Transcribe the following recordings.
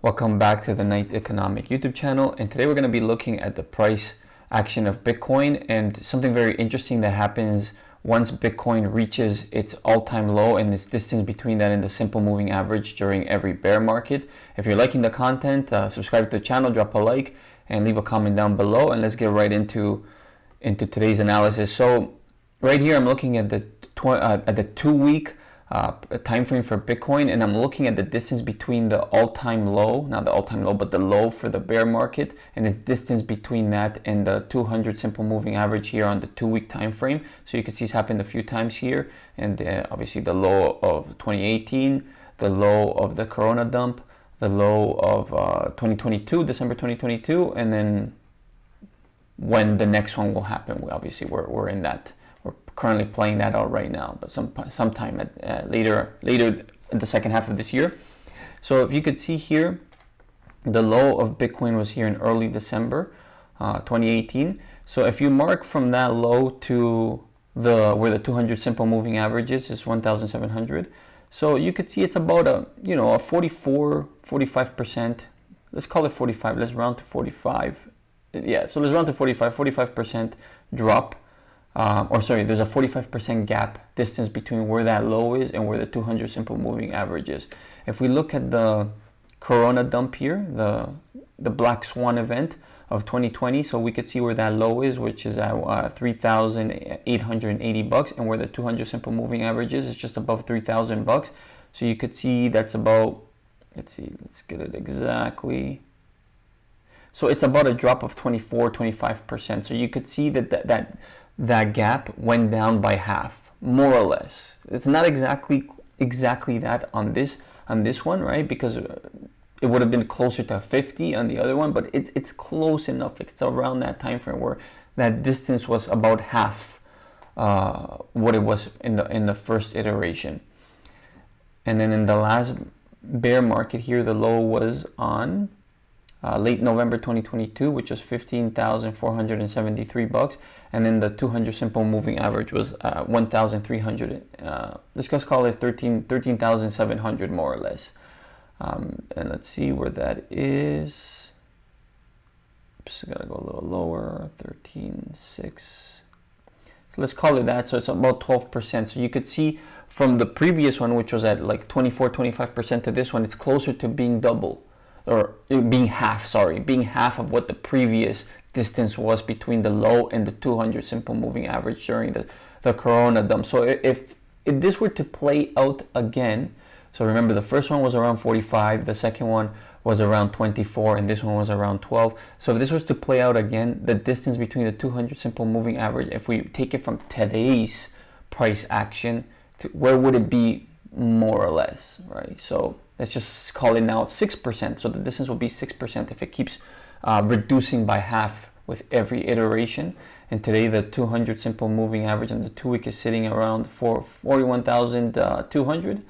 Welcome back to the NITE Economic YouTube channel, and today we're going to be looking at the price action of Bitcoin and something very interesting that happens once Bitcoin reaches its all-time low and this distance between that and the simple moving average during every bear market. If you're liking the content, subscribe to the channel, drop a like, and leave a comment down below, and let's get right into today's analysis. So right here I'm looking at the 2-week time frame for Bitcoin, and I'm looking at the distance between the all-time low, not the all-time low, but the low for the bear market, and its distance between that and the 200 simple moving average here on the 2-week time frame. So you can see it's happened a few times here, and obviously the low of 2018, the low of the Corona dump, the low of 2022, December 2022, and then when the next one will happen. Obviously we're in that. We're currently playing that out right now, but sometime later in the second half of this year. So if you could see here, the low of Bitcoin was here in early December 2018. So if you mark from that low to where the 200 simple moving average is 1,700. So you could see it's about a 45%. Let's call it 45. Let's round to 45. Yeah, so let's round to 45% drop. There's a 45% gap distance between where that low is and where the 200 simple moving average is. If we look at the Corona dump here, the Black Swan event of 2020, so we could see where that low is, which is at 3,880 bucks, and where the 200 simple moving average is just above 3,000 bucks. So you could see that's about, let's get it exactly. So it's about a drop of 25%. So you could see that gap went down by half, more or less. It's not exactly that on this one, right? Because it would have been closer to 50 on the other one, but it's close enough. It's around that time frame where that distance was about half what it was in the first iteration. And then in the last bear market here, the low was on late November 2022, which was 15,473 bucks, and then the 200 simple moving average was 1,300. Let's just call it 13,700 more or less. And let's see where that is. Oops, gotta go a little lower. 13.6. So let's call it that. So it's about 12%. So you could see from the previous one, which was at like 25% to this one, it's closer to being double. Or being half of what the previous distance was between the low and the 200 simple moving average during the Corona dump. So if this were to play out again, so remember the first one was around 45, the second one was around 24, and this one was around 12. So if this was to play out again, the distance between the 200 simple moving average, if we take it from today's price action, where would it be more or less, right? So let's just call it now 6%. So the distance will be 6% if it keeps reducing by half with every iteration. And today the 200 simple moving average on the 2-week is sitting around 41,200,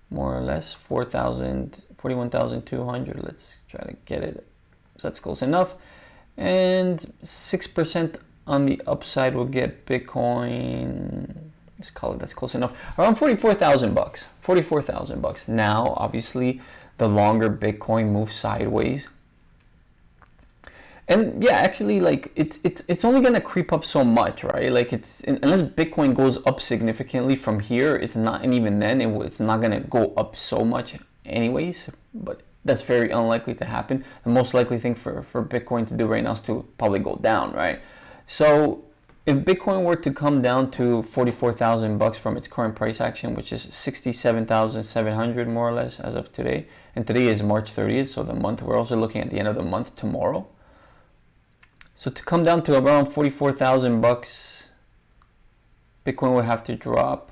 more or less, 41,200. Let's try to get it. So that's close enough. And 6% on the upside will get Bitcoin. Let's call it, that's close enough, around 44,000 bucks. 44,000 bucks. Now, obviously, the longer Bitcoin moves sideways, and yeah, actually, like it's only gonna creep up so much, right? Like unless Bitcoin goes up significantly from here, it's not, and even then, it's not gonna go up so much, anyways. But that's very unlikely to happen. The most likely thing for Bitcoin to do right now is to probably go down, right? So if Bitcoin were to come down to 44,000 bucks from its current price action, which is 67,700 more or less as of today, and today is March 30th, so the month, we're also looking at the end of the month tomorrow. So to come down to around 44,000 bucks, Bitcoin would have to drop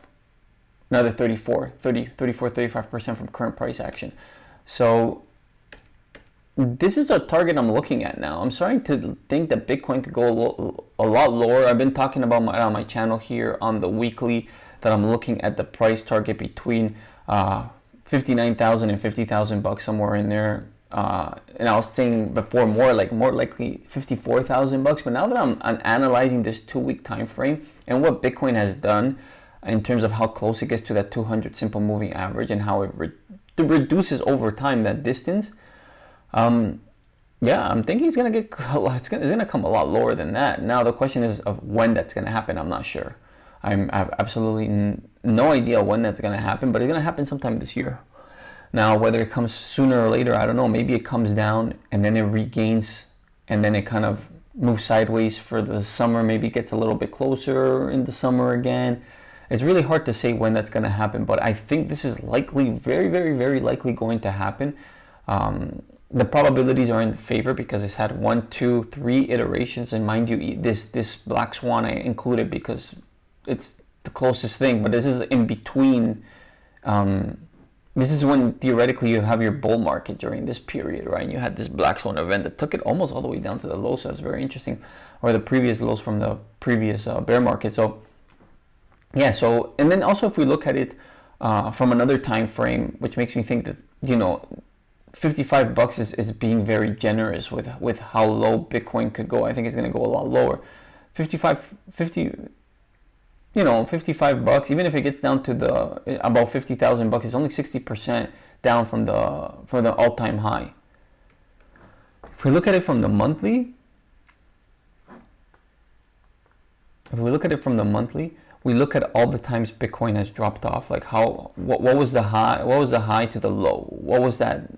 another 35% from current price action. So this is a target I'm looking at now. I'm starting to think that Bitcoin could go a lot lower. I've been talking about on my channel here on the weekly that I'm looking at the price target between 59,000 and 50,000 bucks, somewhere in there. And I was saying before more likely 54,000 bucks. But now that I'm analyzing this 2-week time frame and what Bitcoin has done in terms of how close it gets to that 200 simple moving average and how it reduces over time that distance, Yeah, I'm thinking it's gonna come a lot lower than that. Now the question is of when that's gonna happen. I'm not sure. I have absolutely no idea when that's gonna happen, but it's gonna happen sometime this year. Now whether it comes sooner or later, I don't know. Maybe it comes down and then it regains, and then it kind of moves sideways for the summer. Maybe it gets a little bit closer in the summer again. It's really hard to say when that's gonna happen, but I think this is likely, very, very, very likely going to happen. The probabilities are in the favor because it's had 1, 2, 3 iterations, and mind you, this black swan I included because it's the closest thing, but this is in between. This is when theoretically you have your bull market during this period, right? And you had this black swan event that took it almost all the way down to the low, so it's very interesting, or the previous lows from the previous bear market. So yeah, so and then also if we look at it from another time frame, which makes me think that, you know, $55 is being very generous with how low Bitcoin could go. I think it's going to go a lot lower. 50, you know, $55, even if it gets down to the about $50,000, it's only 60% down from the all-time high. If we look at it from the monthly, we look at all the times Bitcoin has dropped off, like what was the high to the low? What was that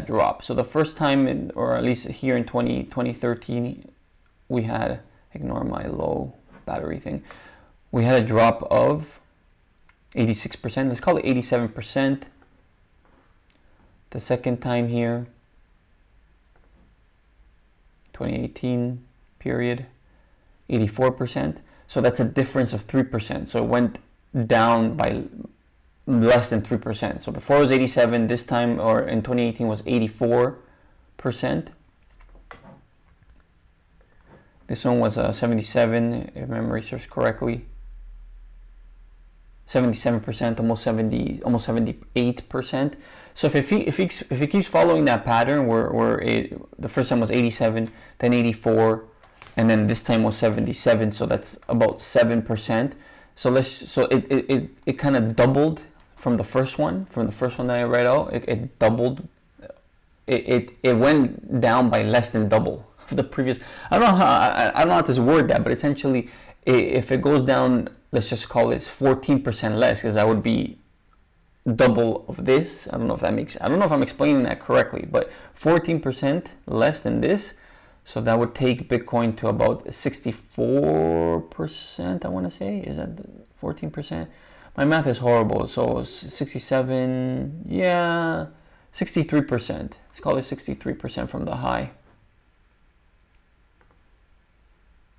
drop? So the first time, or at least here in 2013, we had, ignore my low battery thing, we had a drop of 86%. Let's call it 87%. The second time here, 2018 period, 84%. So that's a difference of 3%. So it went down by less than 3%. So before it was 87, this time, or in 2018, was 84%. This one was 77, if memory serves correctly. 77%, almost 78%. So if it keeps following that pattern, where the first time was 87, then 84, and then this time was 77. So that's about 7%. So it kind of doubled from the first one that I read out. It doubled. It went down by less than double of the previous. I don't know how to word that, but essentially, if it goes down, let's just call it 14% less, because that would be double of this. I don't know if I'm explaining that correctly, but 14% less than this. So that would take Bitcoin to about 64%, I want to say. Is that 14%? My math is horrible. So 67, yeah, 63%. Let's call it 63% from the high.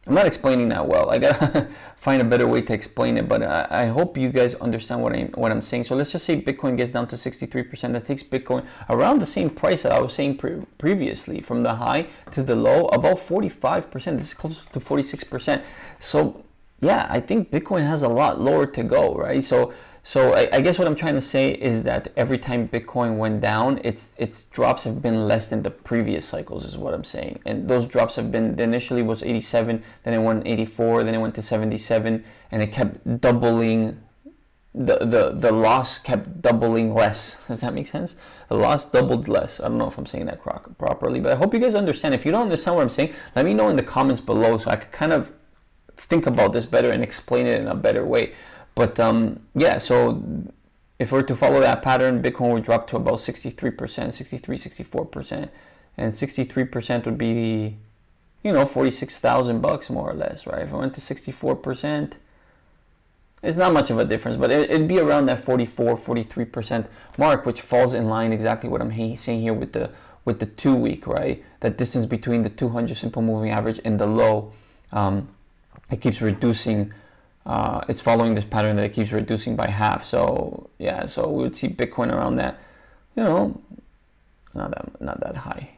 I'm not explaining that well. I gotta find a better way to explain it, but I hope you guys understand what I'm saying. So let's just say Bitcoin gets down to 63%. That takes Bitcoin around the same price that I was saying previously, from the high to the low, about 45%. This is close to 46%. So yeah, I think Bitcoin has a lot lower to go, right? So I guess what I'm trying to say is that every time Bitcoin went down, its drops have been less than the previous cycles, is what I'm saying. And those drops have been, initially was 87, then it went 84, then it went to 77, and it kept doubling. The loss kept doubling less. Does that make sense? The loss doubled less. I don't know if I'm saying that properly, but I hope you guys understand. If you don't understand what I'm saying, let me know in the comments below so I could kind of think about this better and explain it in a better way. But yeah, so if we're to follow that pattern, Bitcoin would drop to about 63%, 64%, and 63% would be, you know, $46,000 more or less, right? If I went to 64%, it's not much of a difference, but it'd be around that 43% mark, which falls in line exactly what I'm saying here with the 2 week, right? That distance between the 200 simple moving average and the low, it keeps reducing. It's following this pattern that it keeps reducing by half. So yeah, so we would see Bitcoin around that, you know, not that high,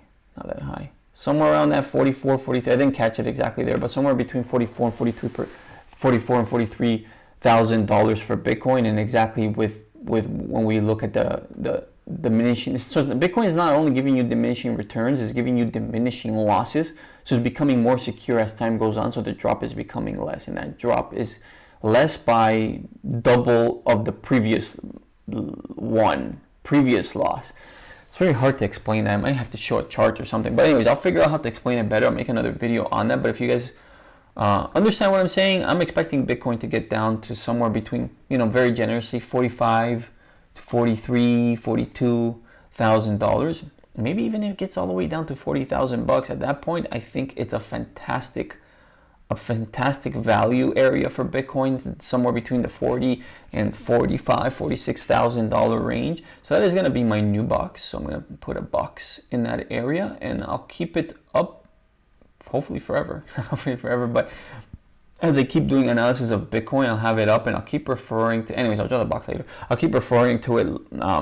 somewhere around that 44, 43. I didn't catch it exactly there, but somewhere between 44 and 43,000 dollars for Bitcoin, and exactly with when we look at the diminishing. So the Bitcoin is not only giving you diminishing returns, it's giving you diminishing losses. So it's becoming more secure as time goes on. So the drop is becoming less, and that drop is less by double of the previous loss. It's very hard to explain that. I might have to show a chart or something. But anyways, I'll figure out how to explain it better. I'll make another video on that. But if you guys understand what I'm saying, I'm expecting Bitcoin to get down to somewhere between, very generously, 45 to 43, $42,000. Maybe even if it gets all the way down to 40,000 bucks. At that point, I think it's a fantastic value area for Bitcoin, somewhere between the 40 and 45, $46,000 range. So that is going to be my new box. So I'm going to put a box in that area, and I'll keep it up hopefully forever. But as I keep doing analysis of Bitcoin, I'll have it up, and I'll keep referring to, anyways, I'll draw the box later. I'll keep referring to it,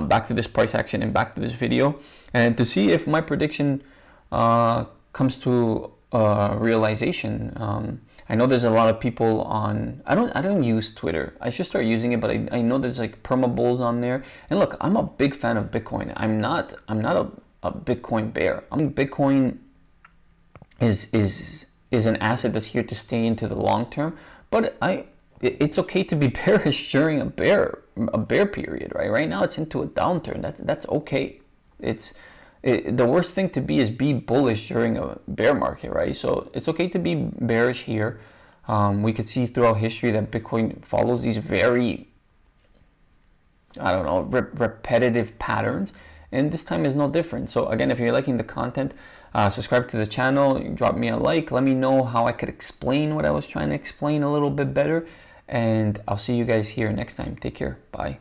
back to this price action and back to this video, and to see if my prediction comes to realization. I know there's a lot of people on, I don't use Twitter. I should start using it, but I know there's like perma bulls on there. And look, I'm a big fan of Bitcoin. I'm not a Bitcoin bear. Bitcoin is an asset that's here to stay into the long term, but it's okay to be bearish during a bear period, right? Right now it's into a downturn. That's okay. The worst thing to be is be bullish during a bear market, right? So it's okay to be bearish here. We could see throughout history that Bitcoin follows these very, repetitive patterns, and this time is no different. So again, if you're liking the content, subscribe to the channel, drop me a like, let me know how I could explain what I was trying to explain a little bit better, and I'll see you guys here next time. Take care. Bye.